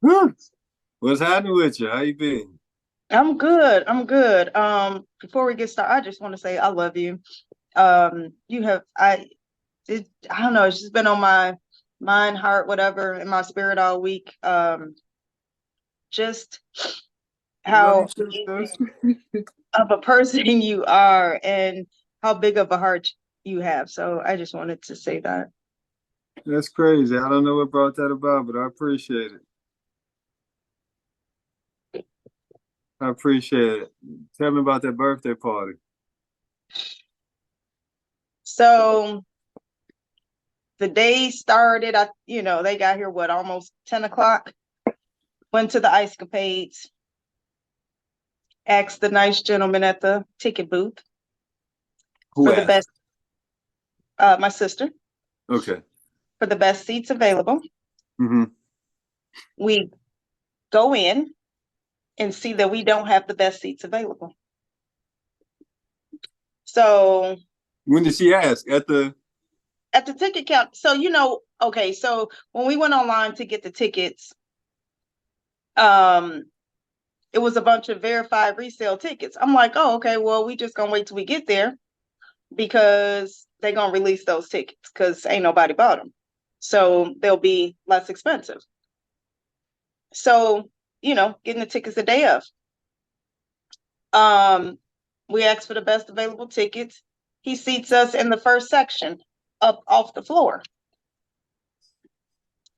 Huh. What's happening with you? How you been? I'm good. I'm good. Before we get started, I just want to say I love you. You have I don't know, it's just been on my mind, heart, whatever, in my spirit all week. Just I love you how too, sis. of a person you are and how big of a heart you have. So I just wanted to say that. That's crazy. I don't know what brought that about, but I appreciate it. I appreciate it. Tell me about that birthday party. So the day started, they got here almost 10 o'clock. Went to the ice capades, asked the nice gentleman at the ticket booth Who for the asked? best, my sister, Okay. for the best seats available. Mm-hmm. We go in and see that we don't have the best seats available. So When did she ask? At the at the ticket count, okay, so when we went online to get the tickets, um, it was a bunch of verified resale tickets. I'm like, oh, okay, well, we just gonna wait till we get there because they're gonna release those tickets because ain't nobody bought them. So they'll be less expensive. So, getting the tickets the day of. Um, we asked for the best available tickets. He seats us in the first section up off the floor.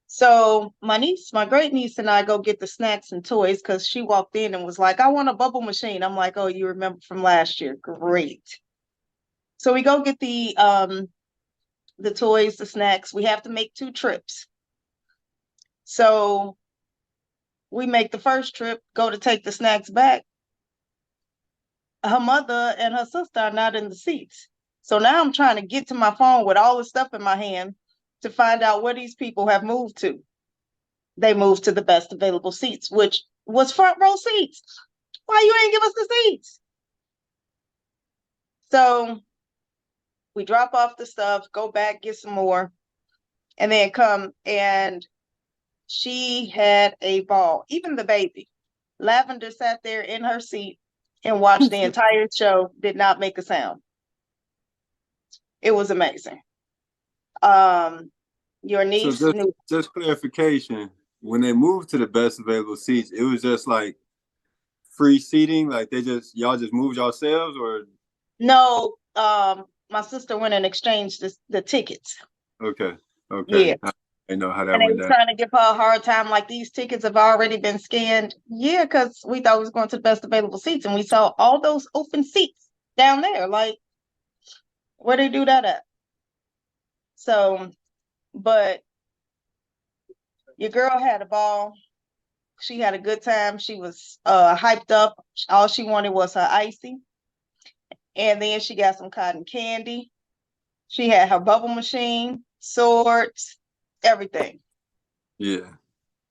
So my great niece and I go get the snacks and toys because she walked in and was like, I want a bubble machine. I'm like, oh, you remember from last year. Great. So we go get the toys, the snacks. We have to make 2 trips. So we make the first trip, go to take the snacks back. Her mother and her sister are not in the seats. So now I'm trying to get to my phone with all the stuff in my hand to find out where these people have moved to. They moved to the best available seats, which was front row seats. Why you ain't give us the seats? So we drop off the stuff, go back, get some more, and then come. And she had a ball. Even the baby. Lavender sat there in her seat and watched the entire show, did not make a sound. It was amazing. Um, your so niece just knew. just clarification. When they moved to the best available seats, it was just like free seating, like y'all just moved yourselves or No, my sister went and exchanged the tickets. okay. Okay. Yeah. I know how that And they went was down. trying to give her a hard time, like these tickets have already been scanned. Yeah, because we thought we was going to the best available seats, and we saw all those open seats down there. Like, where they do that at? So, but your girl had a ball. She had a good time. She was hyped up. All she wanted was her icy. And then she got some cotton candy. She had her bubble machine, swords, everything. Yeah.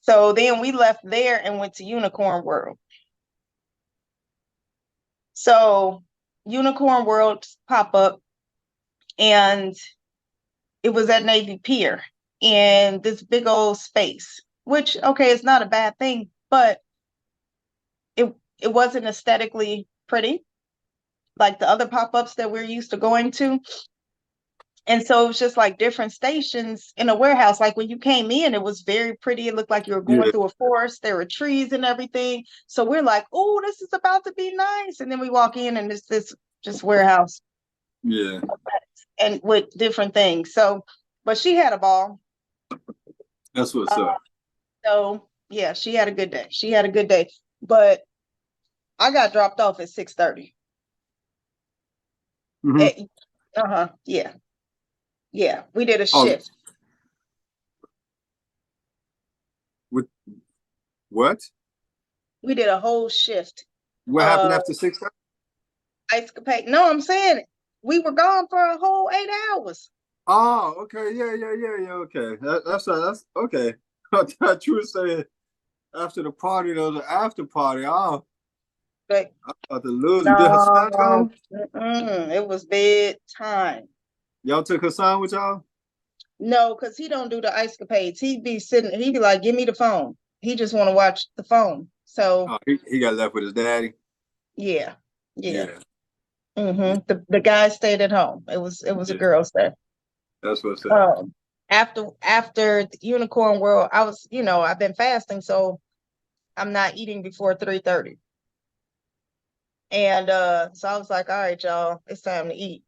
So then we left there and went to Unicorn World. So Unicorn World pop up, and it was at Navy Pier in this big old space, which okay, it's not a bad thing, but it wasn't aesthetically pretty like the other pop-ups that we're used to going to. And so it was just like different stations in a warehouse. Like when you came in, it was very pretty. It looked like you were going Yeah. through a forest. There were trees and everything. So we're like, oh, this is about to be nice. And then we walk in and it's this just warehouse Yeah. and with different things. So, but she had a ball. That's what's Uh, up. so yeah, she had a good day. She had a good day. But I got dropped off at 6:30. Hmm. Uh-huh. Yeah. Yeah. We did a Oh, shift. with what? We did a whole shift. What happened Uh after 6:30? Ice capade. No, I'm saying we were gone for a whole 8 hours. Oh, okay. Yeah, yeah, yeah, yeah. Okay. That's okay. I thought you were saying after the party, there was an after party. Oh, But I thought the loser. Did Hassan no, go? it was bedtime. Y'all took Hassan with y'all? No, because he don't do the ice capades. He'd be sitting, he'd be like, give me the phone. he just want to watch the phone. So Oh, he got left with his daddy. yeah, yeah. Yeah, The guy stayed at home. It was a yeah. girl stay. That's what's up. After the Unicorn World, I was, I've been fasting, so I'm not eating before 3:30. And so I was like, all right, y'all, it's time to eat.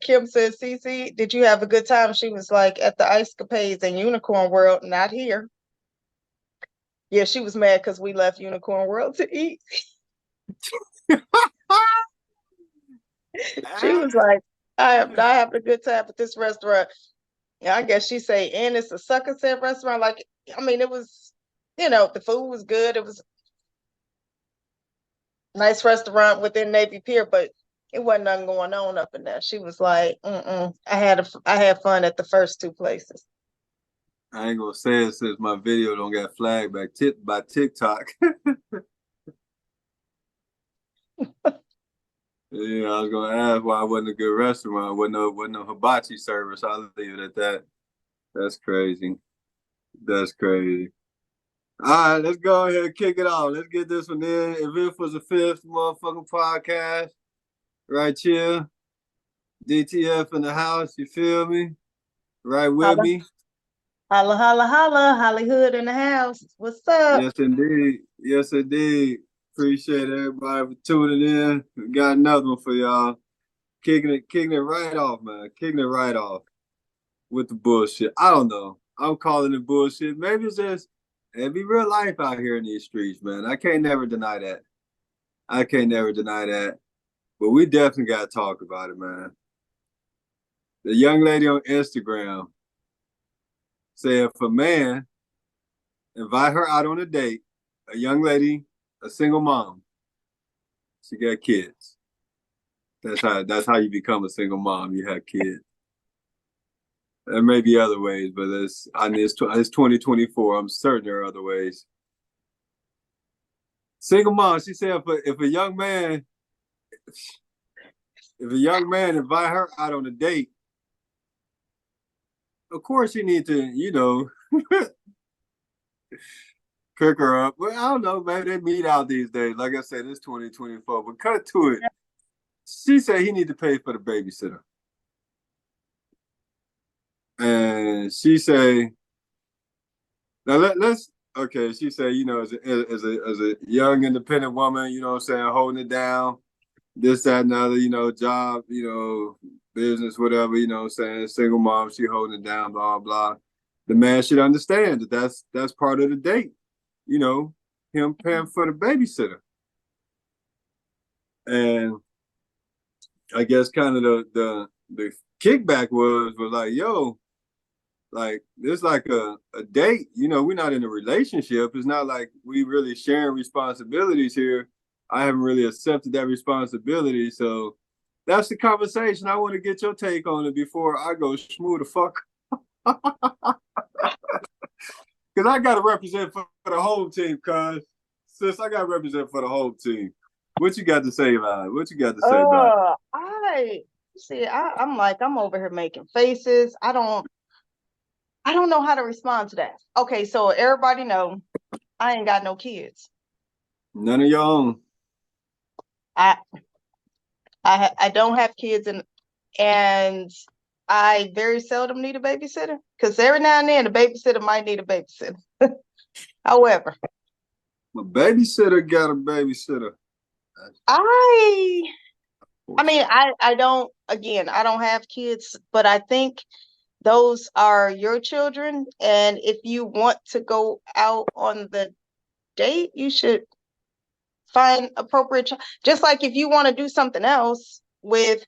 Kim said, Cece, did you have a good time? She was like, at the Ice Capades and Unicorn World, not here. Yeah, she was mad because we left Unicorn World to eat. She was like, I am not having a good time at this restaurant. Yeah, I guess she say, and it's a sucker set restaurant. Like, I mean, it was, the food was good. It was a nice restaurant within Navy Pier, but it wasn't nothing going on up in there. She was like, I had fun at the first two places. I ain't gonna say it since my video don't get flagged by TikTok. Yeah, I was gonna ask why it wasn't a good restaurant. Wasn't no hibachi service. I'll leave it at that. That's crazy. That's crazy. All right, let's go ahead and kick it off. Let's get this one in. If it was the fifth motherfucking podcast, right here, DTF in the house, you feel me? Right with Holla, me? holla, holla, holla, Hollywood in the house. What's up? Yes, indeed. Yes, indeed. Appreciate everybody for tuning in. We got another one for y'all. Kicking it right off, man. Kicking it right off with the bullshit. I don't know. I'm calling it bullshit. Maybe it's just it be real life out here in these streets, man. I can't never deny that. I can't never deny that. But we definitely got to talk about it, man. The young lady on Instagram said if a man invite her out on a date, a young lady, a single mom, she got kids. That's how you become a single mom. You have kids. There may be other ways, but it's 2024. I'm certain there are other ways. Single mom, she said if a young man invite her out on a date, of course you need to, cook her up. Well, I don't know, maybe they meet out these days. Like I said, it's 2024. But cut to it. She said he need to pay for the babysitter. And she say, now let's okay, she said, as a young independent woman, you know what I'm saying, holding it down, this, that, and other, job, business, whatever, you know what I'm saying, single mom, she holding it down, blah, blah. The man should understand that that's part of the date, him paying for the babysitter. And I guess kind of the kickback was like, yo, like there's like a date, we're not in a relationship. It's not like we really sharing responsibilities here. I haven't really accepted that responsibility. So that's the conversation. I want to get your take on it before I go smooth the fuck. Because I got to represent for the whole team, cuz. Sis, I got to represent for the whole team. What you got to say about it? What you got to say about it? I'm over here making faces. I don't know how to respond to that. Okay, so everybody know I ain't got no kids. None of your own. I I don't have kids, and I very seldom need a babysitter because every now and then a babysitter might need a babysitter. However, My babysitter got a babysitter. I mean, I don't, again, I don't have kids, but I think those are your children. And if you want to go out on the date, you should find appropriate, just like if you want to do something else with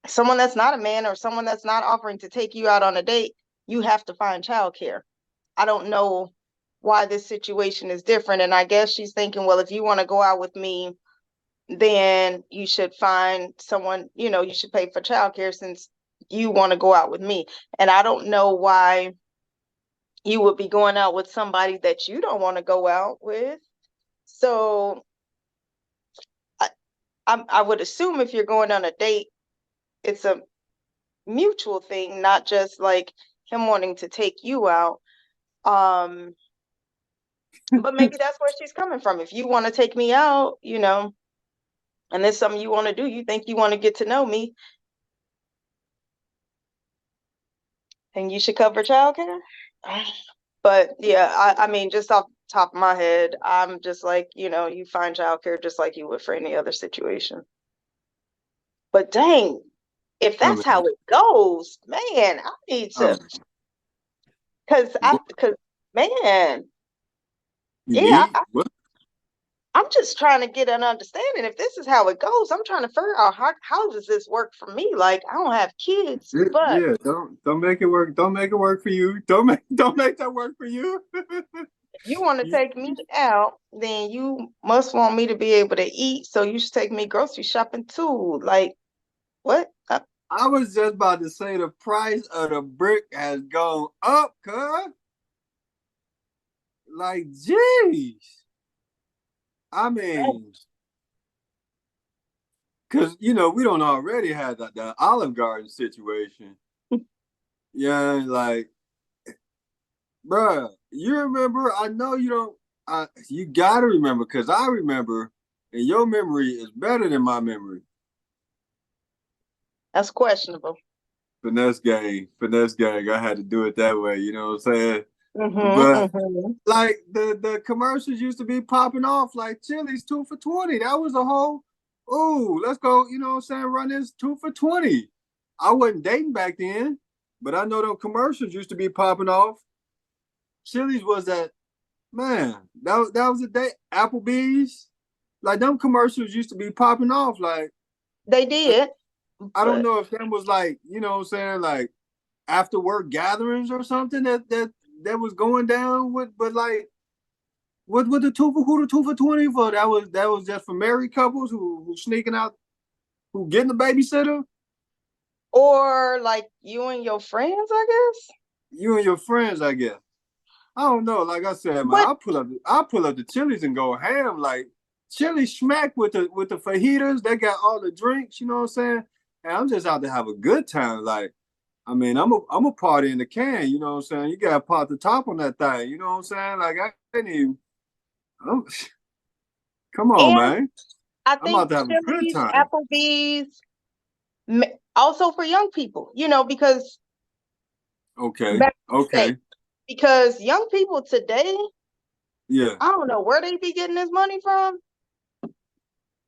someone that's not a man or someone that's not offering to take you out on a date, you have to find childcare. I don't know why this situation is different. And I guess she's thinking, well, if you want to go out with me, then you should find someone, you should pay for childcare since you want to go out with me. And I don't know why you would be going out with somebody that you don't want to go out with. So I would assume if you're going on a date, it's a mutual thing, not just like him wanting to take you out. Um, but maybe that's where she's coming from. If you want to take me out, and there's something you want to do, you think you want to get to know me, and you should cover childcare. But yeah, I mean, just off the top of my head, I'm just like, you find childcare just like you would for any other situation. But dang, if I that's how mean, it goes, man, I need I to, because man, you yeah, need what? I'm just trying to get an understanding. If this is how it goes, I'm trying to figure out how does this work for me? Like, I don't have kids, but Yeah, don't make it work. Don't make it work for you. Don't make that work for you. if you want to You- take me out, then you must want me to be able to eat. So you should take me grocery shopping too. Like, what? I was just about to say the price of the brick has gone up, cuz. Like, geez. I mean, because we don't already have the Olive Garden situation. Yeah, like, bruh, you remember? I know you don't. You gotta remember, because I remember, and your memory is better than my memory. That's questionable. Finesse gang. I had to do it that way. You know what I'm saying? Mm-hmm, But mm-hmm. like the commercials used to be popping off like Chili's 2 for $20. That was a whole, ooh, let's go, you know what I'm saying, run this 2 for $20. I wasn't dating back then, but I know those commercials used to be popping off. Chili's was that, man, that was a day. Applebee's, like them commercials used to be popping off. Like, They did, I don't but know if them was like, you know what I'm saying, like after work gatherings or something that was going down with, but like what the 2 for 20 for? That was just for married couples who sneaking out, who getting the babysitter. or like you and your friends, I guess. You and your friends, I guess. I don't know. Like I said, man, But I pull up the Chili's and go ham. Like Chili smack with the fajitas. They got all the drinks. You know what I'm saying? And I'm just out to have a good time. Like, I mean, I'm a party in the can. You know what I'm saying? You gotta pop the top on that thing. You know what I'm saying? Like I ain't even. I'm, come on, and man. I I'm out think to have a good Chili's, time. Applebee's, also for young people, because Okay. back in the day, Okay. because young people today, Yeah. I don't know where they be getting this money from,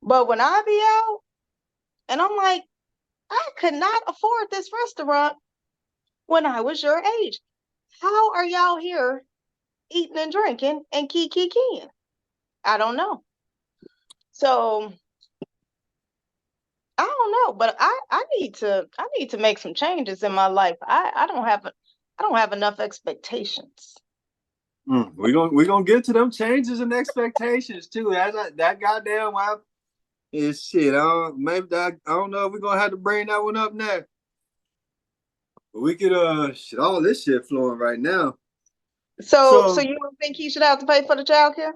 but when I be out and I'm like, I could not afford this restaurant when I was your age. How are y'all here eating and drinking and keying? I don't know. So I don't know, but I need to make some changes in my life. I don't have enough expectations. We gonna get to them changes and expectations too. That goddamn wife is shit. I don't know if we're gonna have to bring that one up next. But we could shit, all this shit flowing right now. So So you don't think he should have to pay for the childcare?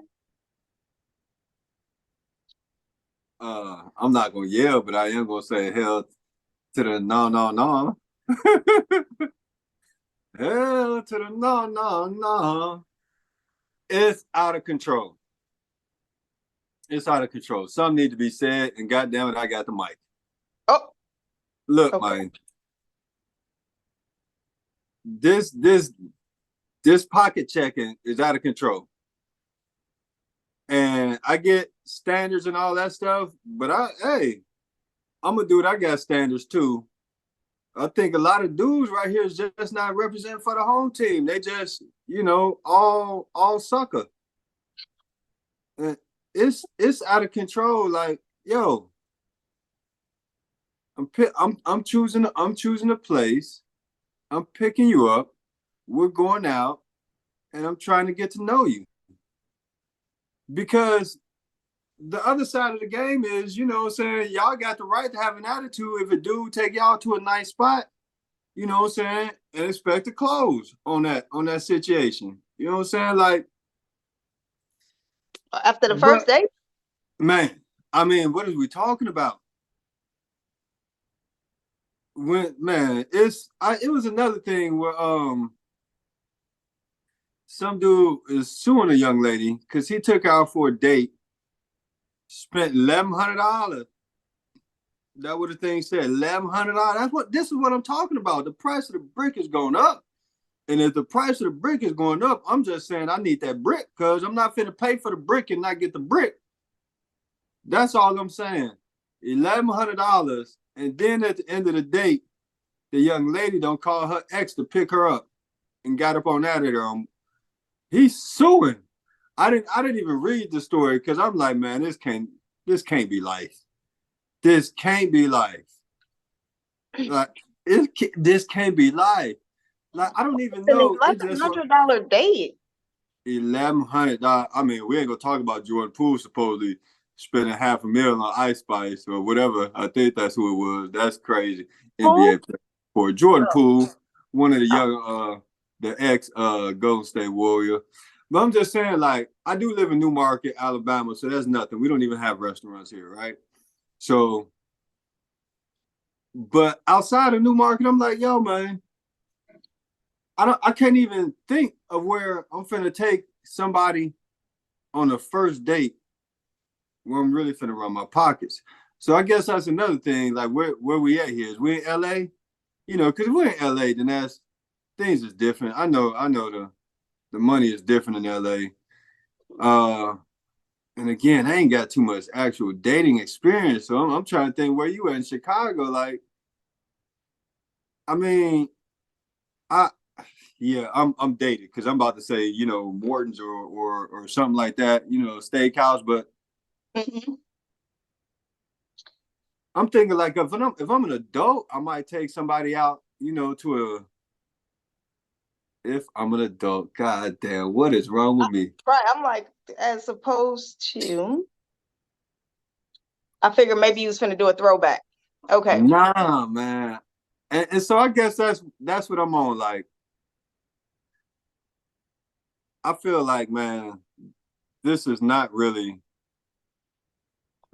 I'm not gonna yell, but I am gonna say hell to the no no no. Hell to the no no no. It's out of control. It's out of control. Something need to be said, and goddamn it, I got the mic. Oh, Look, okay. man, this pocket checking is out of control. And I get standards and all that stuff, but I'm a dude. I got standards too. I think a lot of dudes right here is just not representing for the home team. They just, all sucker. And it's out of control. Like, yo, I'm choosing a place. I'm picking you up. We're going out, and I'm trying to get to know you, because the other side of the game is, you know what I'm saying, y'all got the right to have an attitude if a dude take y'all to a nice spot, you know what I'm saying, and expect to close on that situation. You know what I'm saying? Like, After the but first date? man, I mean, what are we talking about? When man, it was another thing where some dude is suing a young lady because he took her out for a date, spent $1,100. That what the thing said, $1,100. This is what I'm talking about. The price of the brick is going up. And if the price of the brick is going up, I'm just saying I need that brick because I'm not finna pay for the brick and not get the brick. That's all I'm saying. $1,100. And then at the end of the date, the young lady don't call her ex to pick her up and got up on that at her. He's suing. I didn't even read the story because I'm like, man, this can't be life. This can't be life. Like this can't be life. Like I don't even An know. It just $1,100 date. $1,100. I mean, we ain't gonna talk about Jordan Poole supposedly spending $500,000 on Ice Spice or whatever. I think that's who it was. That's crazy. NBA player for Jordan Poole, one of the young, the ex Golden State Warrior. But I'm just saying, like, I do live in New Market, Alabama, so that's nothing. We don't even have restaurants here, right? So, but outside of New Market, I'm like, yo, man, I can't even think of where I'm finna take somebody on the first date where I'm really finna run my pockets. So I guess that's another thing. Like where we at here? Is we in LA? You know, because if we're in LA, then that's things is different. I know the money is different in LA. And again, I ain't got too much actual dating experience. So I'm trying to think where you at in Chicago. Like, I mean, I'm dated because I'm about to say, you know, Morton's or something like that, you know, steakhouse. But I'm thinking like if I'm an adult, I might take somebody out, you know, if I'm an adult. God damn, what is wrong with me? Right. I'm like, as opposed to, I figured maybe you was finna do a throwback. Okay. Nah, man. And so I guess that's what I'm on. Like, I feel like, man, this is not really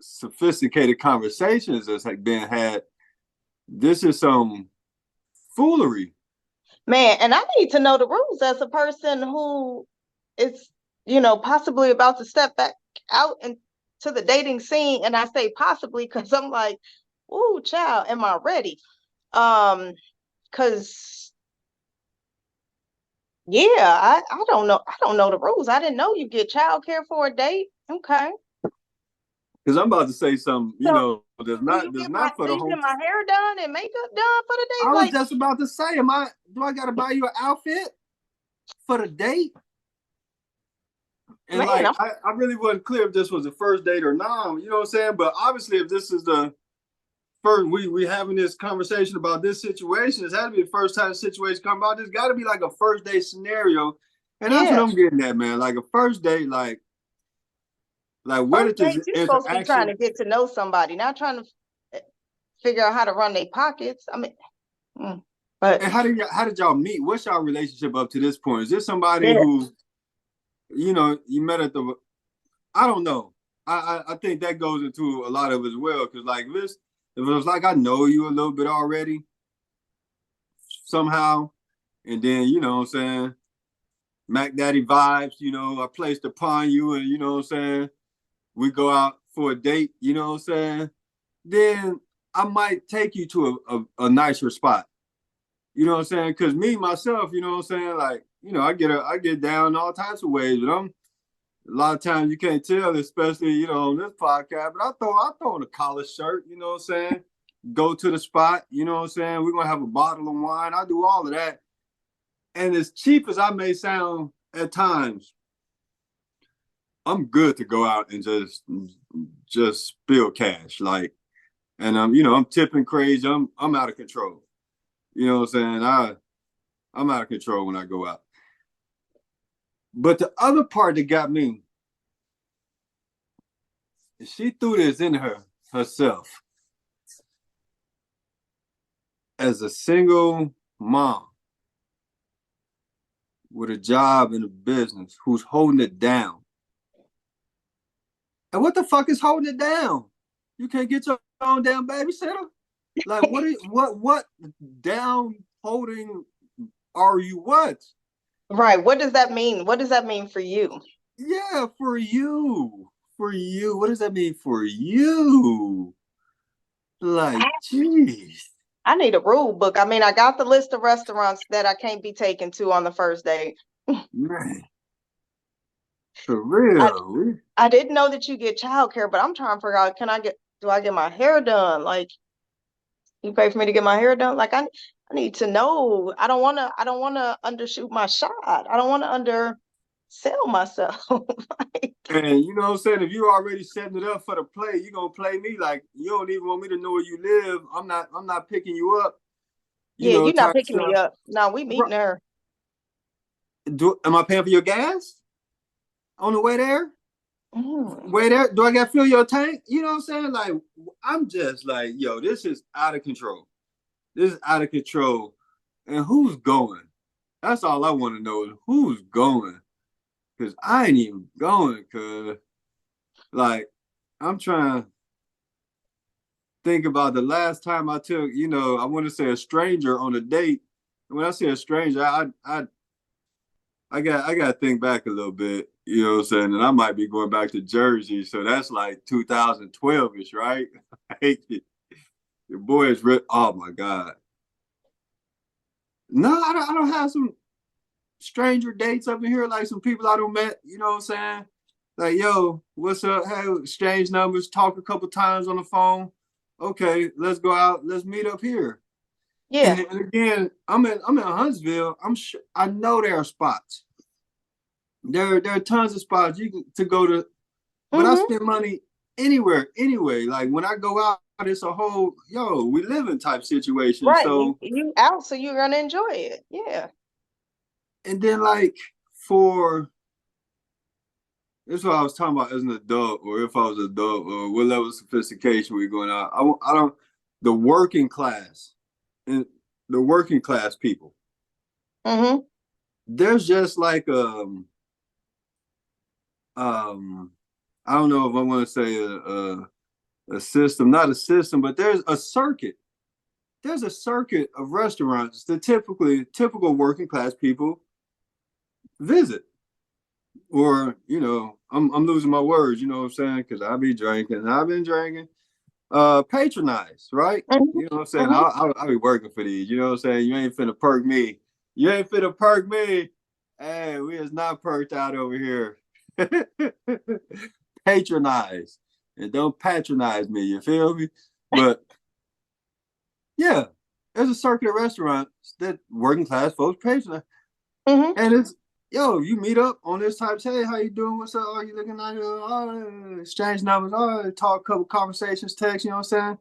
sophisticated conversations that's like being had. This is some foolery. Man, and I need to know the rules as a person who is, you know, possibly about to step back out into the dating scene. And I say possibly because I'm like, ooh, child, am I ready? Because yeah, I don't know. I don't know the rules. I didn't know you get childcare for a date. Okay. Because I'm about to say something, you So know, there's not for do the you whole. get my hair done and makeup done for the I date? was Like, just about to say, do I gotta buy you an outfit for the date? And man, like I really wasn't clear if this was the first date or not, you know what I'm saying? But obviously if this is the first we having this conversation about this situation, it's had to be the first time the situation come about. There's gotta be like a first date scenario. And that's what yeah. I'm getting at, man. Like a first date, like where First did this date, you're supposed to be trying interaction to get to know somebody, not trying to figure out how to run their pockets. I mean, but and how did y'all meet? What's y'all relationship up to this point? Is this somebody yeah, who, you know, you met at the I don't know. I think that goes into a lot of it as well. Cause like if it was like I know you a little bit already somehow, and then you know what I'm saying, Mac Daddy vibes, you know, I placed upon you and you know what I'm saying, we go out for a date, you know what I'm saying, then I might take you to a nicer spot. You know what I'm saying? Cause me myself, you know what I'm saying, like, you know, I get down all types of ways, but a lot of times you can't tell, especially, you know, on this podcast, but I throw on a collar shirt, you know what I'm saying? Go to the spot, you know what I'm saying? We're gonna have a bottle of wine. I do all of that. And as cheap as I may sound at times, I'm good to go out and just spill cash. Like, and you know, I'm tipping crazy. I'm out of control. You know what I'm saying? I'm out of control when I go out. But the other part that got me, she threw this in herself as a single mom with a job in a business who's holding it down. And what the fuck is holding it down? You can't get your own damn babysitter? Like what down holding are you what? Right. What does that mean? What does that mean for you? Yeah, for you. For you. What does that mean for you? Like, jeez. I need a rule book. I mean, I got the list of restaurants that I can't be taken to on the first date. Man, for I real. I didn't know that you get childcare, but I'm trying to figure out, do I get my hair done? Like, you pay for me to get my hair done? Like, I need to know. I don't wanna undershoot my shot. I don't wanna undersell myself. Like, And you know what I'm saying? If you already setting it up for the play, you're gonna play me like you don't even want me to know where you live. I'm not picking you up, yeah, you're not type picking me stuff. up. No, we meeting her. Am I paying for your gas on the way there? Mm. Way there? Do I gotta fill your tank? You know what I'm saying? Like I'm just like, yo, this is out of control. This is out of control. And who's going? That's all I want to know is who's going. Cause I ain't even going, cause like I'm trying to think about the last time I took, I want to say a stranger on a date. When I say a stranger, I got to think back a little bit. You know what I'm saying? And I might be going back to Jersey, so that's like 2012ish, right? Your boy is oh my god. No, I don't have some stranger dates up in here, like some people I don't met. You know what I'm saying? Like, yo, what's up? Hey, exchange numbers, talk a couple times on the phone. Okay, let's go out. Let's meet up here. Yeah. And again, I'm in Huntsville. I know there are spots. There are tons of spots to go to, but I Mm-hmm. spend money anywhere anyway. Like when I go out, it's a whole we live in type situation. Right. You So you out, so you're gonna enjoy it. Yeah. and then like for this is what I was talking about as an adult, or if I was an adult, or what level of sophistication we going out. I don't the working class and the working class people. Mm-hmm. There's just like um I don't know if I want to say a system, not a system, but there's a circuit. There's a circuit of restaurants that typical working class people visit. Or, I'm losing my words, you know what I'm saying? Because I've been drinking. Patronize, right? Mm-hmm. You know what I'm saying? Mm-hmm. I'll be working for these. You know what I'm saying? You ain't finna perk me. You ain't finna perk me. Hey, we is not perked out over here. Patronize. And don't patronize me, you feel me? But yeah, there's a circuit of restaurants that working class folks patronize. Mm-hmm. And it's you meet up on this type. Hey, how you doing? What's up? Are you looking like exchange numbers? Talk a couple conversations, text. You know what I'm saying?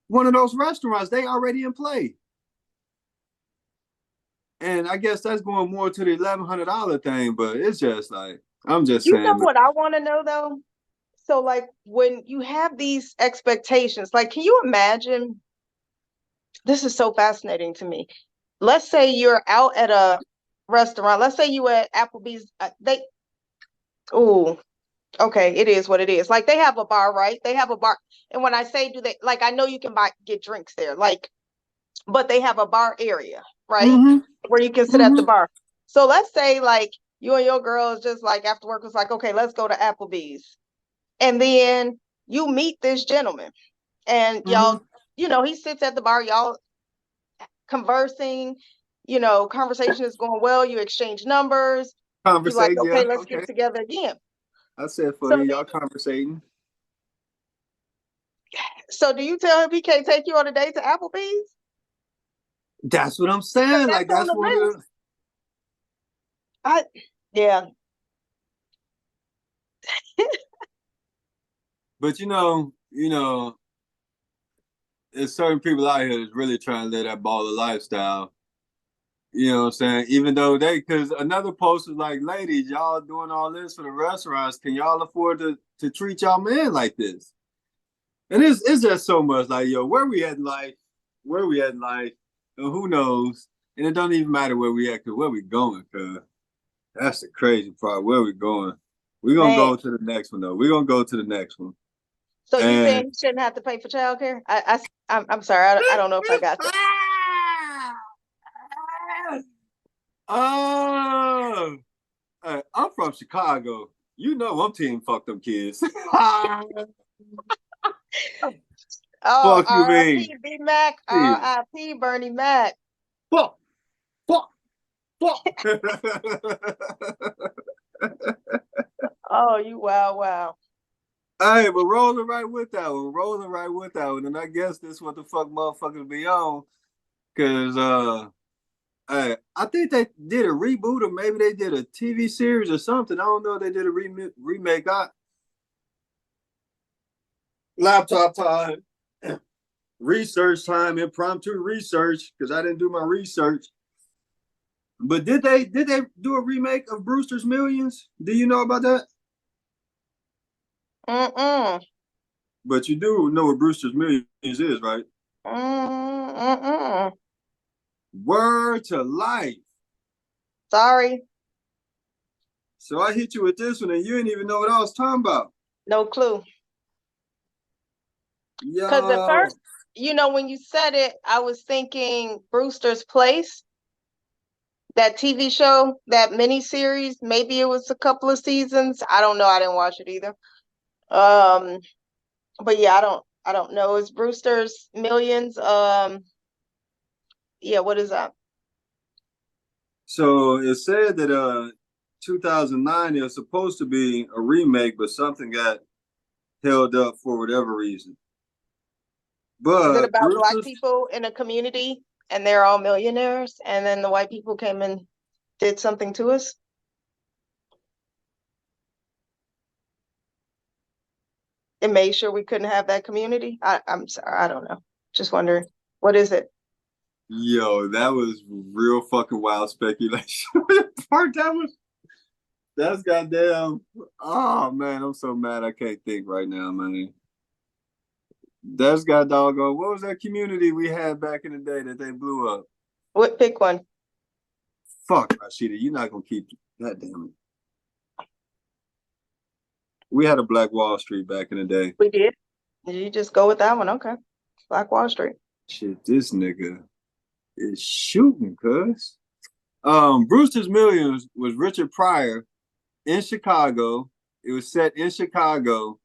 One of those restaurants, they already in play. And I guess that's going more to the $1,100 thing, but it's just like I'm just You know saying. what I want to know though? So like when you have these expectations, like can you imagine? This is so fascinating to me. Let's say you're out at a restaurant. Let's say you at Applebee's. Oh, okay, it is what it is. Like they have a bar, right? They have a bar. And when I say do they, like I know you can get drinks there, like, but they have a bar area, right? Mm-hmm, Where you can sit at the mm-hmm, bar. So let's say like you and your girl is just like after work was like, okay, let's go to Applebee's. And then you meet this gentleman and mm-hmm. y'all, he sits at the bar, y'all conversing, conversation is going well, you exchange numbers, you like, Conversate, okay, yeah, let's okay. get together again. I said for So you, y'all conversating. do you tell him he can't take you on a date to Applebee's? That's what I'm Because saying. Like that's on that's the one of list. the. I Yeah. But there's certain people out here that's really trying to live that baller lifestyle. You know what I'm saying? Even though because another post was like, ladies, y'all doing all this for the restaurants. Can y'all afford to treat y'all man like this? And it's just so much like, yo, where we at in life? Where we at in life? And who knows? And it don't even matter where we at, cause where we going, cause that's the crazy part. Where we going? We're gonna Man. go to the next one though. We're gonna go to the next one. So you saying And he shouldn't have to pay for childcare? I'm sorry, I don't know if I got that. oh, from Chicago. You know I'm team fuck them kids. Oh, Fuck you, man. R.I.P. B Mac, Shit. R.I.P. Bernie Mac. Fuck, fuck, fuck. Oh, you wow. Hey, but rolling right with that one. Rolling right with that one. And I guess that's what the fuck motherfuckers be on. Cause hey, I think they did a reboot or maybe they did a TV series or something. I don't know if they did a remake. Laptop time, research time, impromptu research, because I didn't do my research. But did they do a remake of Brewster's Millions? Do you know about that? Mm-mm. But you do know what Brewster's Millions is, right? Mm-mm. Word to life. Sorry, So I hit you with this one and you didn't even know what I was talking about. no clue. Because at Yo. first, when you said it, I was thinking Brewster's Place, that TV show, that miniseries. Maybe it was a couple of seasons. I don't know. I didn't watch it either. But yeah, I don't know. It's Brewster's Millions. Yeah, what is that? So it said that 2009 it was supposed to be a remake, but something got held up for whatever reason. Is it But about Black Brewster's, people in a community and they're all millionaires, and then the white people came and did something to us? And made sure we couldn't have that community? I'm sorry, I don't know. Just wondering. What is it? yo, that was real fucking wild speculation. Part that's goddamn. Oh man, I'm so mad I can't think right now, man. That's got doggone. What was that community we had back in the day that they blew up? What, pick one. Fuck, Rashida, you're not gonna keep that. Damn it. We had a Black Wall Street back in the day. We did. Did you just go with that one? Okay. Black Wall Street. Shit, this nigga is shooting, cuz. Brewster's Millions was Richard Pryor in Chicago. It was set in Chicago,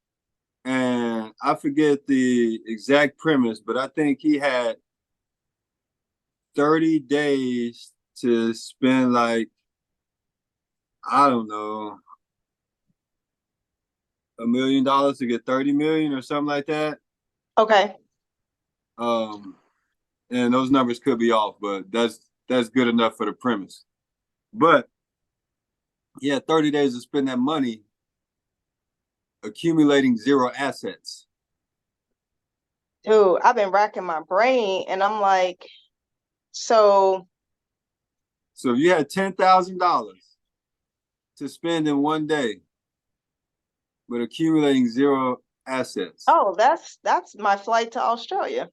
and I forget the exact premise, but I think he had 30 days to spend like, I don't know, $1 million to get 30 million or something like that. Okay. Um, and those numbers could be off, but that's good enough for the premise. But yeah, 30 days to spend that money accumulating zero assets. Dude, I've been racking my brain and I'm like, so So if you had $10,000 to spend in one day, but accumulating zero assets. oh, that's my flight to Australia.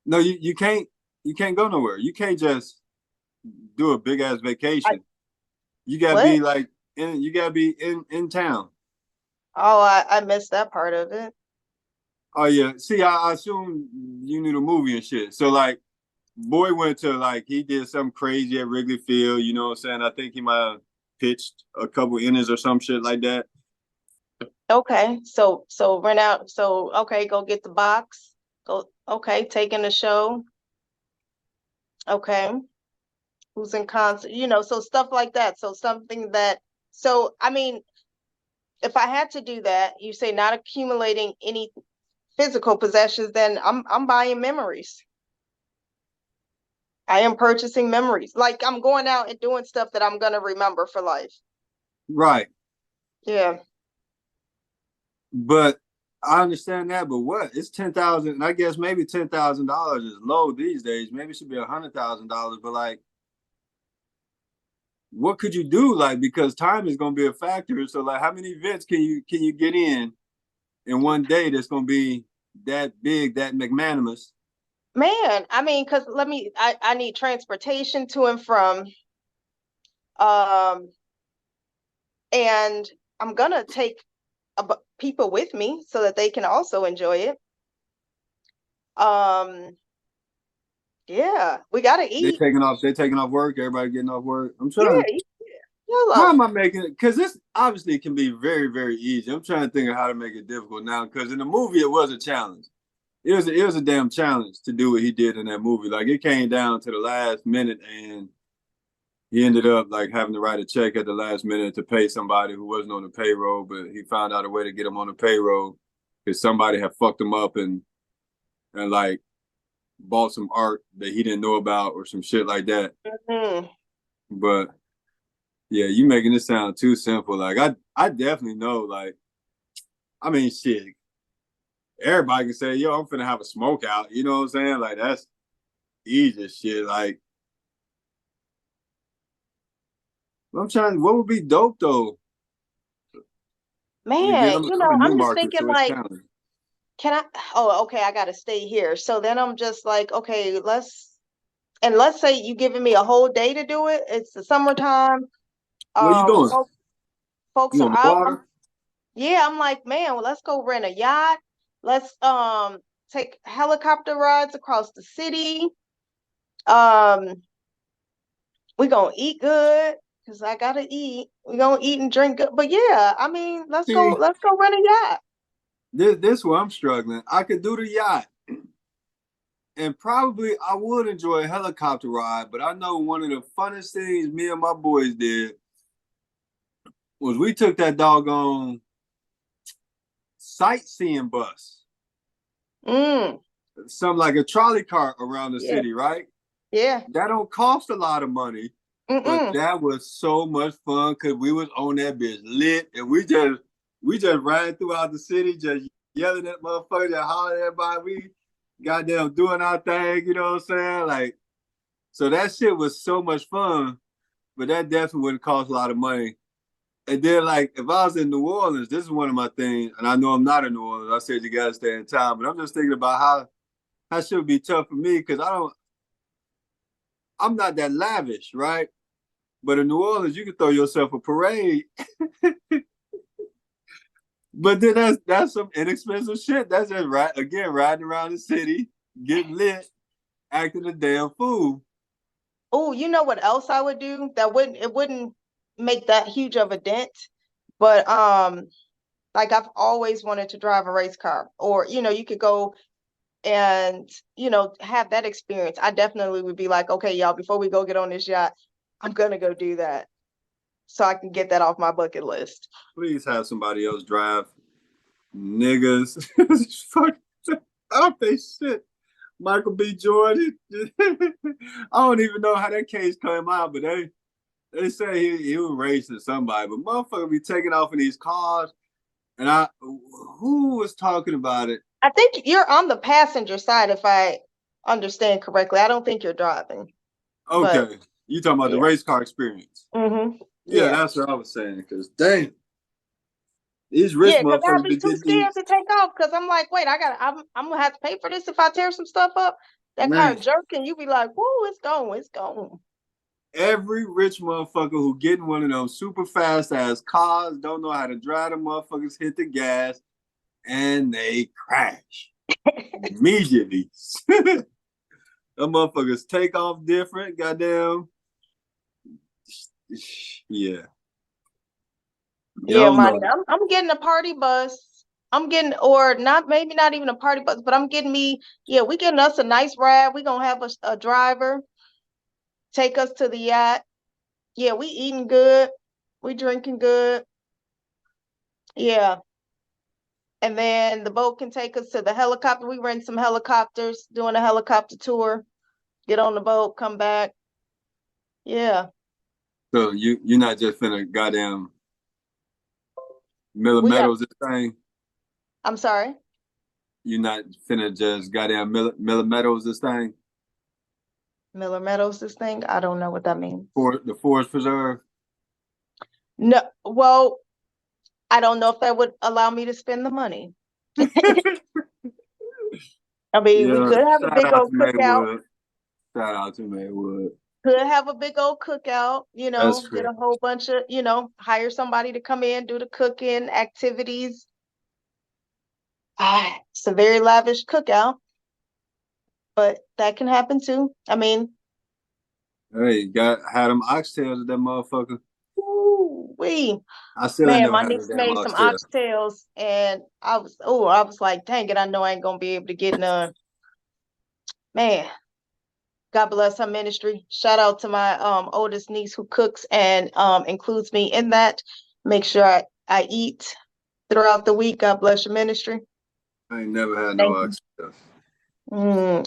No, you can't go nowhere. You can't just do a big ass vacation. You gotta be What? like you gotta be in town. Oh, I missed that part of it. Oh yeah. See, I assume you knew the movie and shit. So like boy went to like he did something crazy at Wrigley Field, you know what I'm saying? I think he might have pitched a couple innings or some shit like that. Okay. So rent out. So okay, go get the box. Go okay, taking the show. Okay. Who's in concert? So stuff like that. So something that I mean, if I had to do that, you say not accumulating any physical possessions, then I'm buying memories. I am purchasing memories. Like I'm going out and doing stuff that I'm gonna remember for life. Right. Yeah. But I understand that, but what? It's 10,000, and I guess maybe $10,000 is low these days. Maybe it should be $100,000. But like, what could you do? Like, because time is going to be a factor. So like, how many events can you get in one day that's going to be that big, that magnanimous? Man, I mean, because I need transportation to and from. Um, and I'm gonna take people with me so that they can also enjoy it. Um, Yeah, we gotta They eat. taking off. They taking off work. Everybody getting off work. I'm Yeah, trying. How YOLO. am I making it? Because this obviously can be very, very easy. I'm trying to think of how to make it difficult now. Because in the movie, it was a challenge. It was a damn challenge to do what he did in that movie. Like it came down to the last minute, and he ended up like having to write a check at the last minute to pay somebody who wasn't on the payroll. But he found out a way to get him on the payroll because somebody had fucked him up and like bought some art that he didn't know about or some shit like that. Mhm. But yeah, you making it sound too simple. Like I definitely know. Like I mean, shit. Everybody can say, "Yo, I'm finna have a smoke out." You know what I'm saying? Like that's easy shit. Like I'm trying. What would be dope though? And again, Man, I'm in I'm just Newmarket, thinking so it's like, challenging. can I? Oh, okay, I gotta stay here. So then I'm just like, okay, let's say you giving me a whole day to do it. It's the summertime. What are you doing? Folks You are on the out. water? Yeah, I'm like, man, well, let's go rent a yacht. Let's take helicopter rides across the city. Um, we gonna eat good because I gotta eat. We gonna eat and drink good. But yeah, I mean, See, let's go rent a yacht. this where I'm struggling. I could do the yacht, and probably I would enjoy a helicopter ride. But I know one of the funnest things me and my boys did was we took that doggone sightseeing bus, Mm, something like a trolley cart around the yeah, city, right? yeah. That don't cost a lot of money, but Mm-mm. that was so much fun because we was on that bitch lit, and we just ran throughout the city, just yelling at motherfuckers, just hollering at everybody. We goddamn doing our thing, you know what I'm saying? Like, so that shit was so much fun, but that definitely wouldn't cost a lot of money. And then, like, if I was in New Orleans, this is one of my things, and I know I'm not in New Orleans. I said you gotta stay in town, but I'm just thinking about how shit would be tough for me because I'm not that lavish, right? But in New Orleans, you can throw yourself a parade. But then that's some inexpensive shit. That's just right again, riding around the city, getting lit, acting a damn fool. Oh, you know what else I would do? It wouldn't make that huge of a dent, but like I've always wanted to drive a race car, or you could go and have that experience. I definitely would be like, okay, y'all, before we go get on this yacht, I'm gonna go do that so I can get that off my bucket list. Please have somebody else drive. Niggas. Fuck out they shit. Michael B. Jordan. I don't even know how that case came out, but they say he was racing somebody, but motherfucker be taking off in these cars. And who was talking about it? I think you're on the passenger side, if I understand correctly. I don't think you're driving, but Okay, you talking about the yeah. race car experience? Yeah, Yeah. that's what I was saying. Cause dang, these rich Yeah, because I'd motherfuckers be be too getting scared these to take off because I'm like, wait, I'm gonna have to pay for this if I tear some stuff up. That car man. jerking, you be like, whoa, it's gone, it's gone. Every rich motherfucker who getting one of those super fast ass cars don't know how to drive. The motherfuckers hit the gas and they crash immediately. The motherfuckers take off different. Goddamn. Yeah. You Yeah, don't Monty, know. I'm getting a party bus. I'm getting, or not, maybe not even a party bus, but I'm getting me, yeah, we getting us a nice ride. We gonna have a driver take us to the yacht. Yeah, we eating good, we drinking good. Yeah. And then the boat can take us to the helicopter. We rent some helicopters, doing a helicopter tour, get on the boat, come back. Yeah. So you're not just finna goddamn Miller We got, Meadows this thing. I'm sorry, You're not finna just goddamn Miller Meadows this thing Miller Meadows, this thing. I don't know what that means. for the Forest Preserve. No, well, I don't know if that would allow me to spend the money. I mean, we Yeah, could have a shout big out old to cookout, Maywood. Shout out to Maywood. could have a big old cookout, That's get great. a whole bunch of, hire somebody to come in, do the cooking activities. Ah, it's a very lavish cookout. but that can happen too. I mean, Hey, had them oxtails with that motherfucker. ooh, wee. I still ain't Man, never my had no niece damn made some oxtail. oxtails and I was like, dang it, I know I ain't gonna be able to get none. Man, God bless her ministry. Shout out to my oldest niece who cooks and includes me in that. Make sure I eat throughout the week. God bless your ministry. I ain't never had no Thank you. oxtail.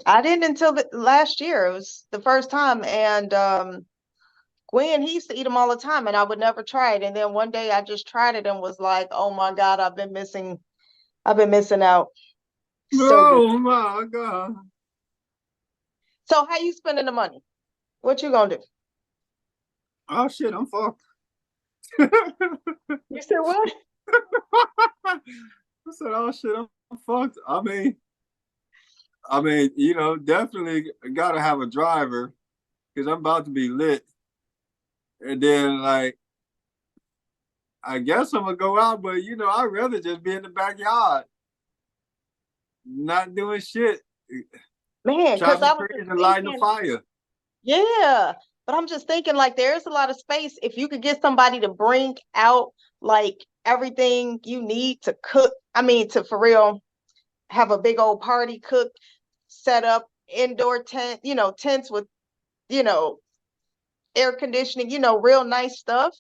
I didn't until last year. It was the first time, and Gwen, he used to eat them all the time, and I would never try it. And then one day I just tried it and was like, "Oh my God, I've been missing out." So good. Oh my God. So how you spending the money? What you gonna do? Oh shit, I'm fucked. You said what? I said, oh shit, I'm fucked. You know, definitely gotta have a driver because I'm about to be lit. And then like I guess I'm gonna go out, but you know, I'd rather just be in the backyard, not doing shit, Man, because chopping I was just trees and lighting a thinking, fire. yeah, but I'm just thinking like there's a lot of space if you could get somebody to bring out like everything you need to cook. I mean, to for real have a big old party cook, set up indoor tent, tents with, you know, air conditioning, real nice stuff.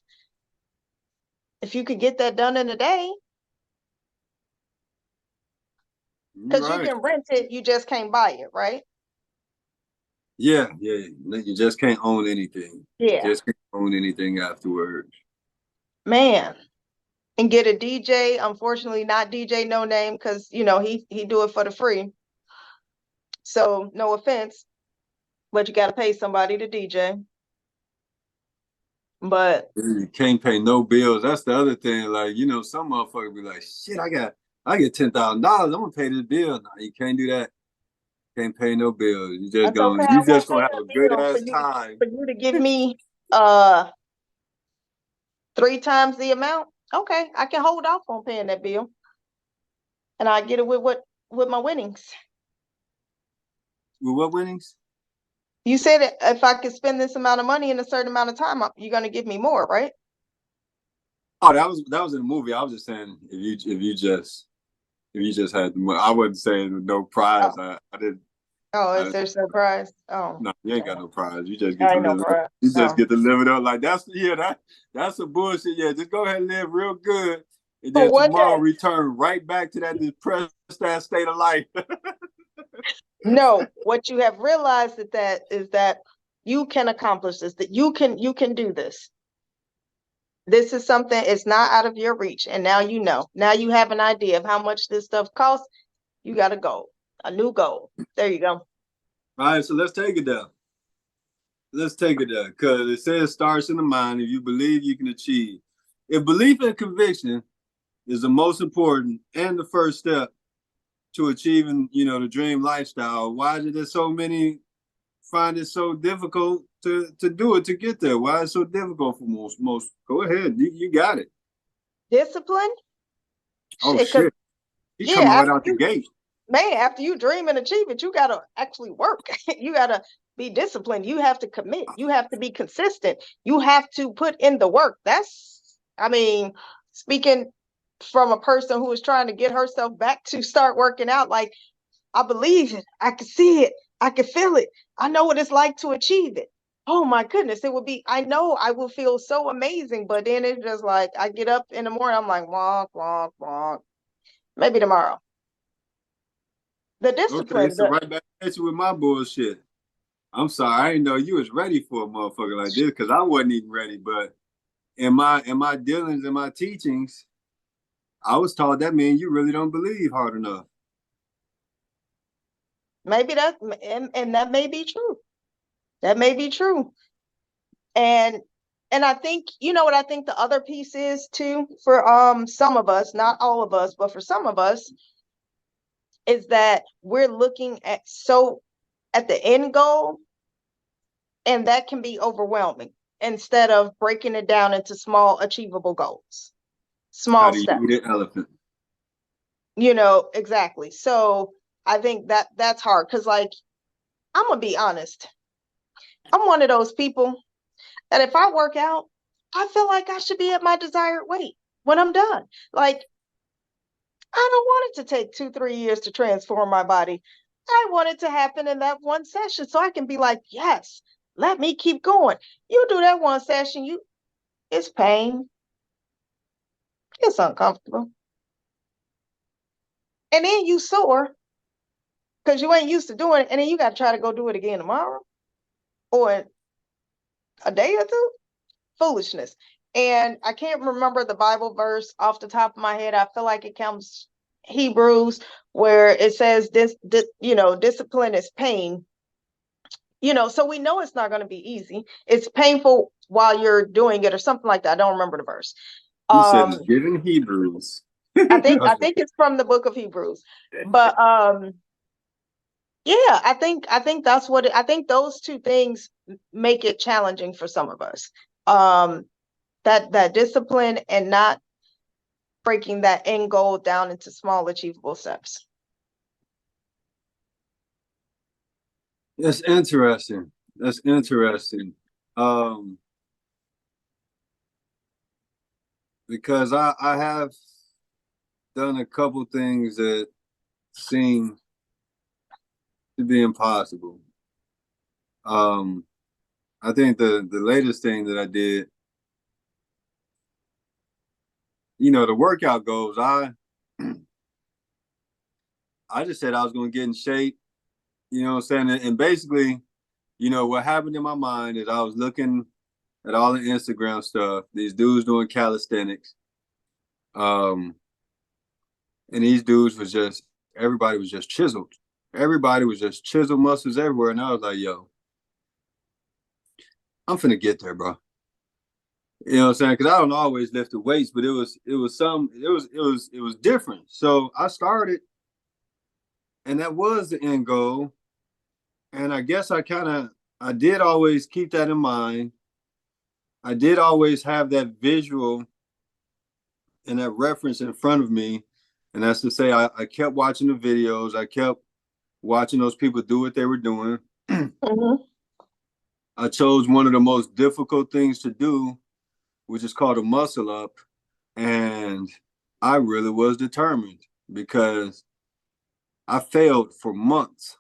If you could get that done in a day, because you Right. can rent it, you just can't buy it, right? Yeah, yeah. You just can't own anything. You Yeah. just can't own anything afterwards. Man. And get a DJ. Unfortunately, not DJ No Name, because he do it for the free. So no offense, but you got to pay somebody to DJ. But You can't pay no bills. That's the other thing. Like, you know, some motherfucker be like, shit, I get $10,000. I'm gonna pay this bill. No, you can't do that. Can't pay no bills. that's okay. I You won't just pay gonna have that a good bill ass time. for you to give me uh 3 times the amount. Okay, I can hold off on paying that bill, and I get it with my winnings. With what winnings? You said that if I could spend this amount of money in a certain amount of time, you're gonna give me more, right? Oh, that was in the movie. I was just saying if you just had the money, I wasn't saying no Oh, prize. I didn't. oh, is I, there surprise? Oh, no, you ain't got no, no prize. You just get I to ain't no live it up. prize. You just No. get to live it up. Like that's a bullshit. Yeah, just go ahead and live real good, and For then one tomorrow day. return right back to that depressed ass state of life. No, what you have realized is that you can accomplish this, that you can do this. This is something, it's not out of your reach. And now you know. Now you have an idea of how much this stuff costs. You got a goal, a new goal. There you go. All right, so let's take it down. Let's take it down because it says starts in the mind. If you believe, you can achieve. If belief and conviction is the most important and the first step to achieving, you know, the dream lifestyle, why is it that so many find it so difficult to do it to get there? Why is it so difficult for most? Go ahead, you got it. Discipline. Oh Because shit, he yeah, coming right out the gate. after you dream and achieve it, you gotta actually work. You gotta be disciplined. You have to commit. You have to be consistent. You have to put in the work. I mean, speaking from a person who is trying to get herself back to start working out, like I believe it. I can see it. I can feel it. I know what it's like to achieve it. Oh my goodness, I know I will feel so amazing, but then it's just like I get up in the morning, I'm like, wonk, wonk, wonk. Maybe tomorrow. The Okay, discipline, so right back at you with my bullshit. I'm sorry, I didn't know you was ready for a motherfucker like this because I wasn't even ready. But in my dealings and my teachings, I was taught that means you really don't believe hard enough. maybe that, and that may be true. That may be true. And I think, you know what I think the other piece is too, for some of us, not all of us, but for some of us, is that we're looking at the end goal, and that can be overwhelming instead of breaking it down into small achievable goals, How small do you steps. eat an elephant? Exactly. So I think that that's hard because, like, I'm gonna be honest. I'm one of those people that if I work out, I feel like I should be at my desired weight when I'm done. Like, I don't want it to take 2, 3 years to transform my body. I want it to happen in that one session so I can be like, yes, let me keep going. You do that one session, it's pain, it's uncomfortable. And then you sore because you ain't used to doing it, and then you got to try to go do it again tomorrow or a day or two. Foolishness. And I can't remember the Bible verse off the top of my head. I feel like it comes Hebrews where it says this, discipline is pain. So we know it's not going to be easy. It's painful while you're doing it or something like that. I don't remember the verse. You said it's given Hebrews. I think it's from the book of Hebrews. But yeah, I think that's what I think those two things make it challenging for some of us. That discipline and not breaking that end goal down into small achievable steps. That's interesting. That's interesting. Because I have done a couple things that seem to be impossible. I think the latest thing that I did, the workout goals, I just said I was going to get in shape, you know what I'm saying? And basically, what happened in my mind is I was looking at all the Instagram stuff, these dudes doing calisthenics. And these dudes everybody was just chiseled. Everybody was just chiseled muscles everywhere. And I was like, yo, I'm finna get there, bro. You know what I'm saying? Because I don't always lift the weights, but it was different. So I started, and that was the end goal. And I guess I did always keep that in mind. I did always have that visual and that reference in front of me. And that's to say, I kept watching the videos. I kept watching those people do what they were doing. Mm-hmm. I chose one of the most difficult things to do, which is called a muscle up. And I really was determined because I failed for months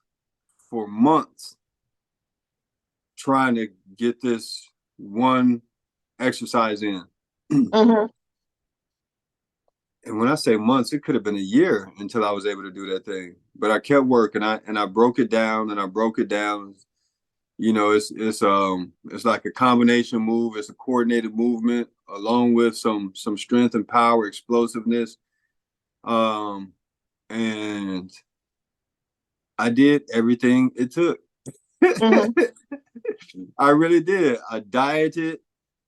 trying to get this one exercise in. Mm-hmm. And when I say months, it could have been a year until I was able to do that thing. But I kept working. I broke it down and I broke it down. It's like a combination move. It's a coordinated movement along with some strength and power, explosiveness. And I did everything it took. Mm-hmm. I really did. I dieted.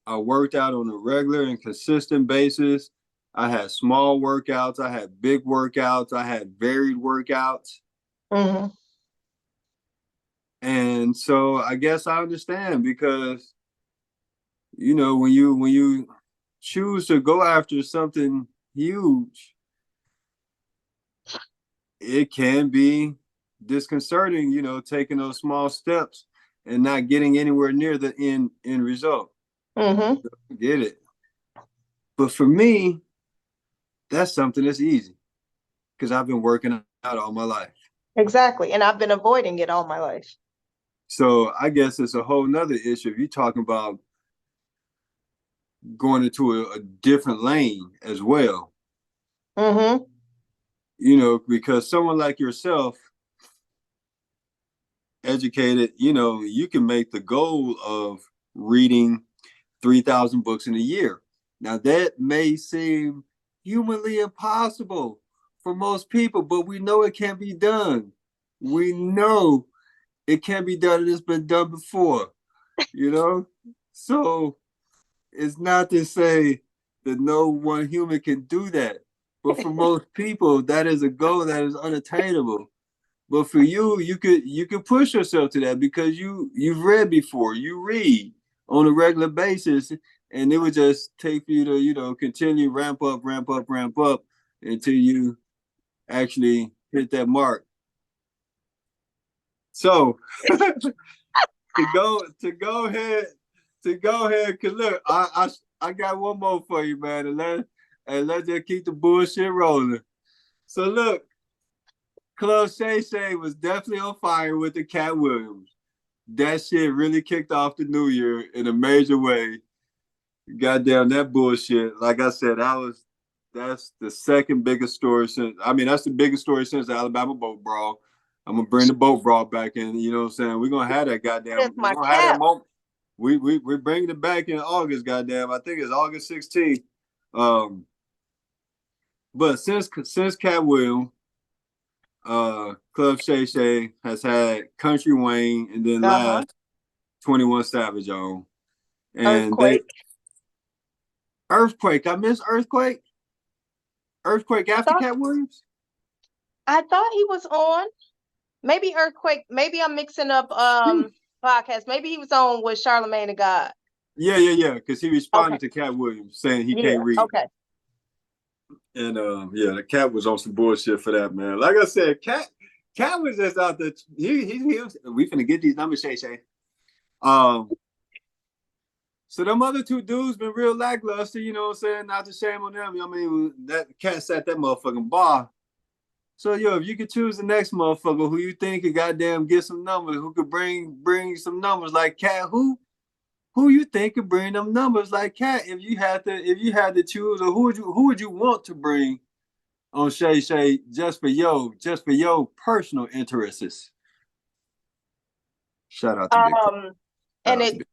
I worked out on a regular and consistent basis. I had small workouts. I had big workouts. I had varied workouts. Mm-hmm. And so I guess I understand because, when you choose to go after something huge, it can be disconcerting, taking those small steps and not getting anywhere near the end result. Mm-hmm. I get it. But for me, that's something that's easy because I've been working out all my life. Exactly. And I've been avoiding it all my life. So I guess it's a whole nother issue. If you're talking about going into a different lane as well, Mm-hmm. because someone like yourself, educated, you can make the goal of reading 3,000 books in a year. Now that may seem humanly impossible for most people, but we know it can be done. We know it can be done and it's been done before, So it's not to say that no one human can do that. But for most people, that is a goal that is unattainable. But for you, you could push yourself to that because you've read before. You read on a regular basis, and it would just take for you to continue ramp up until you actually hit that mark. So to go ahead, cause look, I got one more for you, man, and let's just keep the bullshit rolling. So look, Club Shay was definitely on fire with the Cat Williams. That shit really kicked off the new year in a major way. Goddamn that bullshit. Like I said, that's the second biggest story since that's the biggest story since the Alabama boat brawl. I'm gonna bring the boat brawl back in. You know what I'm saying? We're gonna have that That's goddamn. We're my gonna have that cap. moment. We're bringing it back in August. Goddamn, I think it's August 16th. But since Cat Williams, Club Shay has had Country Wayne, and then Uh-huh. last 21 Savage on, and they Earthquake. Earthquake. I miss Earthquake. Earthquake I after thought Cat Williams. I thought he was on. Maybe Earthquake. Maybe I'm mixing up podcasts. Maybe he was on with Charlemagne the God. Yeah. Because he Okay. responded to Cat Williams saying he Yeah. can't read, Okay. and the Cat was on some bullshit for that, man. Like I said, Cat was just out there. He was. We finna get these numbers, Shay Shay. Um, So them other two dudes been real lackluster, you know what I'm saying? Not to shame on them. I mean, that Cat sat that motherfucking bar. So if you could choose the next motherfucker who you think could goddamn get some numbers, who could bring some numbers like Cat, who you think could bring them numbers like Cat if you had to choose, or who would you want to bring on Shay just for your personal interests? Shout out to Big Pun. Um, Shout and out to Big.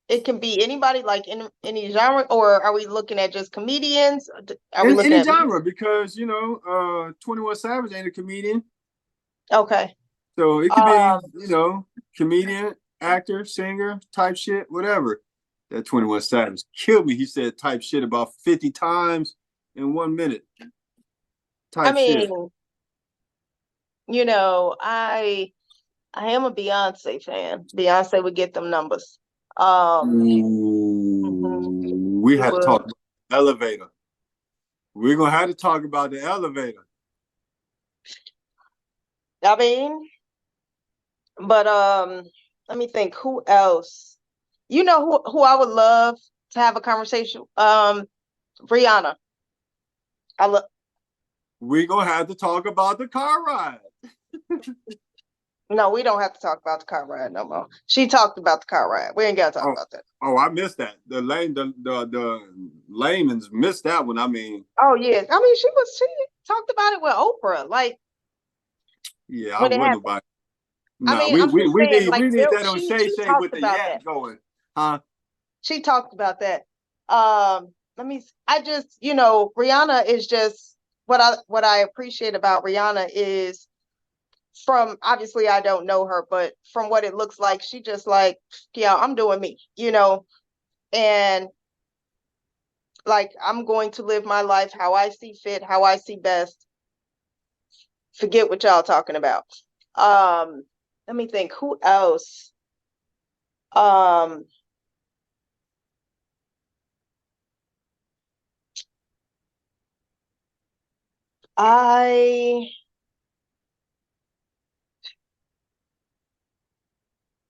it can be anybody, like in any genre, or are we looking at just comedians? Are we In looking any at genre, because 21 Savage ain't a comedian. okay. So it could be, Um, comedian, actor, singer, type shit, whatever. That 21 Savage killed me. He said type shit about 50 times in 1 minute. I Type shit. mean, I am a Beyonce fan. Beyonce would get them numbers. Mhm, Ooh, we she had to would. talk about the elevator. We're gonna have to talk about the elevator. I mean, but let me think. Who else? You know who I would love to have a conversation? Rihanna. I love. We're gonna have to talk about the car ride. No, we don't have to talk about the car ride no more. She talked about the car ride. We ain't got to talk Oh, about that. oh, I missed that. The layman's missed that one. I mean, Oh yeah, I mean she talked about it with Oprah, like yeah, I when it wasn't happened. nobody. I Nah, mean, we I'm we just we saying, need like we need that on she Shay talked with the about that. yak going, huh? She talked about that. I just, Rihanna is just what I appreciate about Rihanna is, from, obviously I don't know her, but from what it looks like, she just like, yeah, I'm doing me, and like I'm going to live my life how I see fit, how I see best. Forget what y'all talking about. Um, Let me think, who else? Um, I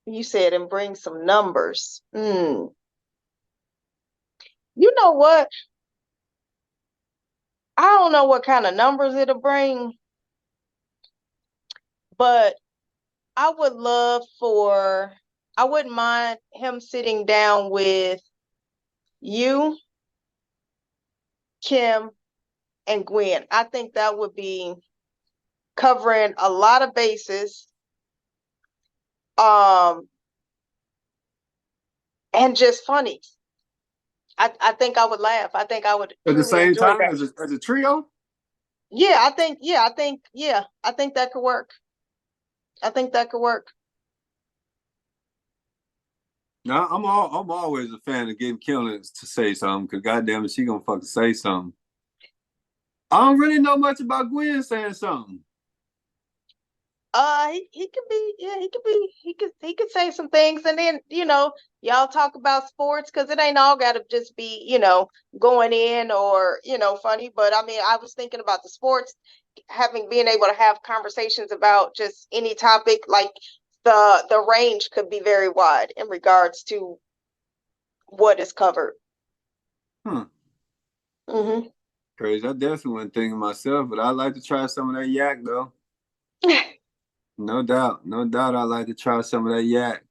You said, and bring some numbers. You know what? I don't know what kind of numbers it'll bring, but I would I wouldn't mind him sitting down with you, Kim, and Gwen. I think that would be covering a lot of bases. Um, and just funny. I think I would laugh. I think I would At the truly same enjoy time that. as a trio. I think that could work. I think that could work. No, I'm always a fan of getting Killings to say something, because goddamn it, she gonna fucking say something. I don't really know much about Gwen saying something. He could be, yeah, he could say some things, and then y'all talk about sports, because it ain't all got to just be going in or funny. But I mean, I was thinking about the sports, being able to have conversations about just any topic, like the range could be very wide in regards to what is covered. Mm-hmm. Crazy. I definitely wasn't thinking myself, but I'd like to try some of that yak though. No doubt. I'd like to try some of that yak.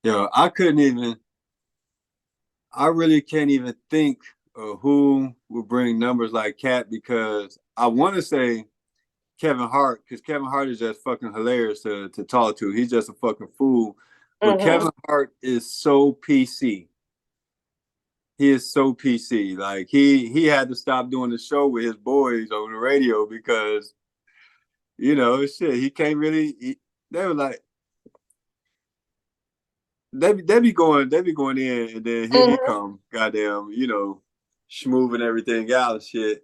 Yo, I really can't even think of who would bring numbers like Cat, because I want to say Kevin Hart, because Kevin Hart is just fucking hilarious to talk to. He's just a fucking fool. But Kevin Hart is so PC. He is so PC. Like he had to stop doing the show with his boys on the radio because, shit, he can't really. They were like, they be going in, and then here he come, goddamn, schmooving everything out and shit.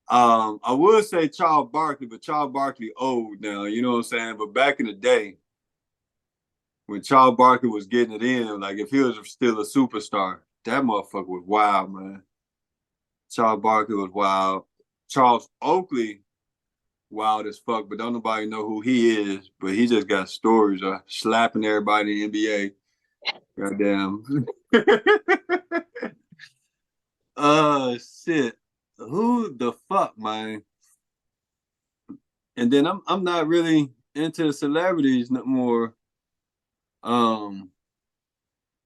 I would say Charles Barkley, but Charles Barkley old now, you know what I'm saying? But back in the day, when Charles Barkley was getting it in, like if he was still a superstar, that motherfucker was wild, man. Charles Barkley was wild. Charles Oakley, wild as fuck, but don't nobody know who he is. But he just got stories of slapping everybody in the NBA. Goddamn. Shit. Who the fuck, man? And then I'm not really into celebrities no more.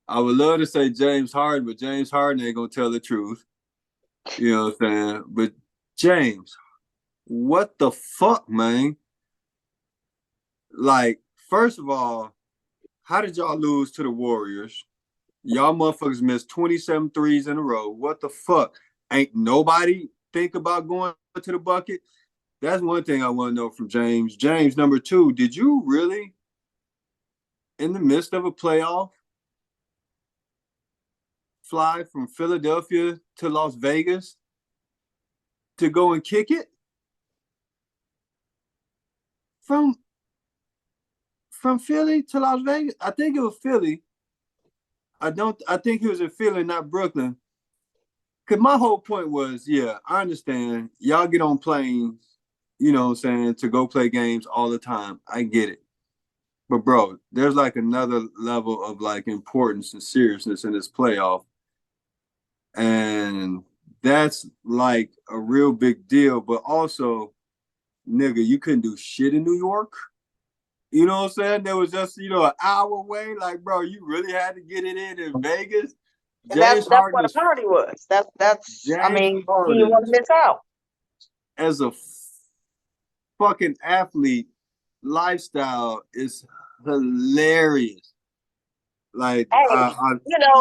I would love to say James Harden, but James Harden ain't gonna tell the truth. You know what I'm saying? But James, what the fuck, man? Like, first of all, how did y'all lose to the Warriors? Y'all motherfuckers missed 27 threes in a row. What the fuck? Ain't nobody think about going to the bucket? That's one thing I want to know from James. James, number two, did you really, in the midst of a playoff, fly from Philadelphia to Las Vegas to go and kick it? From Philly to Las Vegas? I think it was Philly. I think he was in Philly, not Brooklyn. Cause my whole point was, yeah, I understand. Y'all get on planes, you know what I'm saying, to go play games all the time. I get it. But bro, there's like another level of like importance and seriousness in this playoff. And that's like a real big deal. But also, nigga, you couldn't do shit in New York. You know what I'm saying? There was just, an hour away. Like, bro, you really had to get it in Vegas. And that's what the party was. That's James I mean, Harden, you want to miss out. As a fucking athlete, lifestyle is hilarious. Like, hey,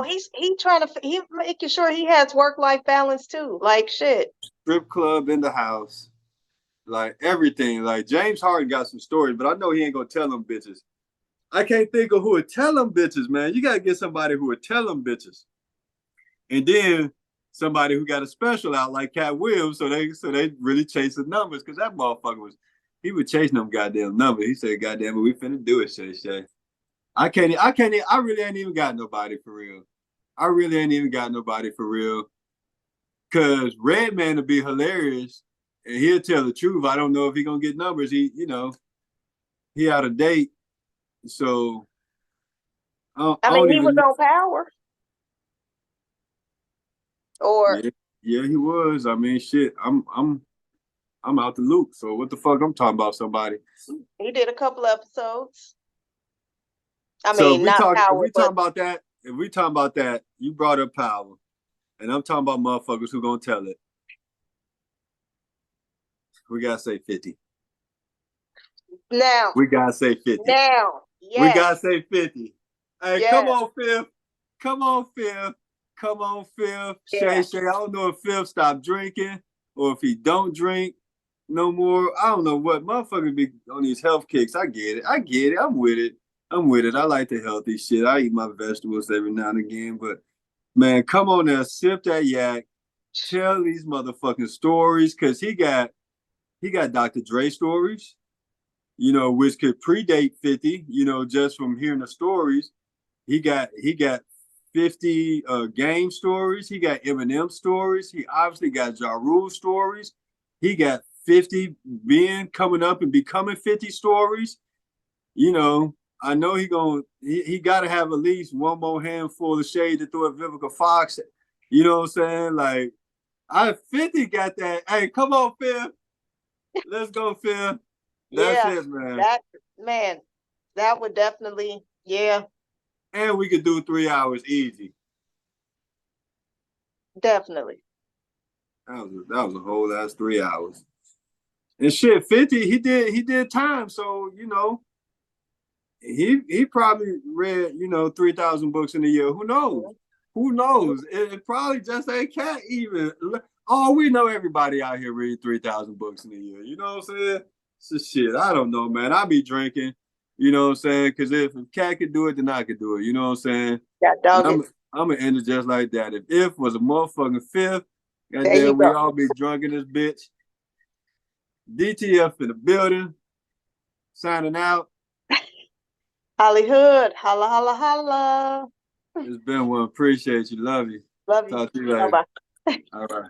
he's making sure he has work-life balance too. Like shit. Strip club in the house. Like everything. Like James Harden got some stories, but I know he ain't gonna tell them bitches. I can't think of who would tell them bitches, man. You gotta get somebody who would tell them bitches. And then somebody who got a special out like Cat Williams, so they really chase the numbers, because that motherfucker he was chasing them goddamn numbers. He said, "Goddamn it, we finna do it, Shay." I really ain't even got nobody for real. Cause Redman would be hilarious and he'll tell the truth. I don't know if he gonna get numbers. He out of date. So he was on Power. Or yeah, he was. I mean, shit. I'm out the loop. So what the fuck? I'm talking about somebody. He did a couple episodes. If we talking about that, you brought up Power, and I'm talking about motherfuckers who gonna tell it. We gotta say 50. Now we gotta say 50. Now, yes. We gotta say 50. Hey, yes. Come on, Fifth. Yeah. Shay, I don't know if Fifth stopped drinking or if he don't drink no more. I don't know what motherfuckers be on these health kicks. I get it. I'm with it. I like the healthy shit. I eat my vegetables every now and again, but man, come on now, sip that yak. Tell these motherfucking stories, because he got Dr. Dre stories, which could predate 50, just from hearing the stories. He got 50 game stories. He got Eminem stories. He obviously got Ja Rule stories. He got 50 being coming up and becoming 50 stories. You know, I know he got to have at least one more handful of shade to throw at Vivica Fox. You know what I'm saying? Like, 50 got that. Hey, come on, Phil. Let's go, Phil. That's Yeah, it, man. that would definitely, yeah, And we could do 3 hours easy. definitely. That was a whole ass 3 hours. And shit, 50, he did time. So, you know, he probably read, you know, 3,000 books in a year. Who knows? Who knows? It probably just ain't cat even. Oh, we know everybody out here read 3,000 books in a year. You know what I'm saying? So shit, I don't know, man. I be drinking, you know what I'm saying? Because if cat could do it, then I could do it. You know what I'm saying? Yeah, And dog it. I'm gonna end it just like that. If was a motherfucking fifth, There you goddamn, we go. all be drunk in this bitch. DTF in the building, signing out. Hollywood, holla, holla, holla. It's been one. Appreciate you. Love you. Love you. Talk to you Bye later. bye. All right.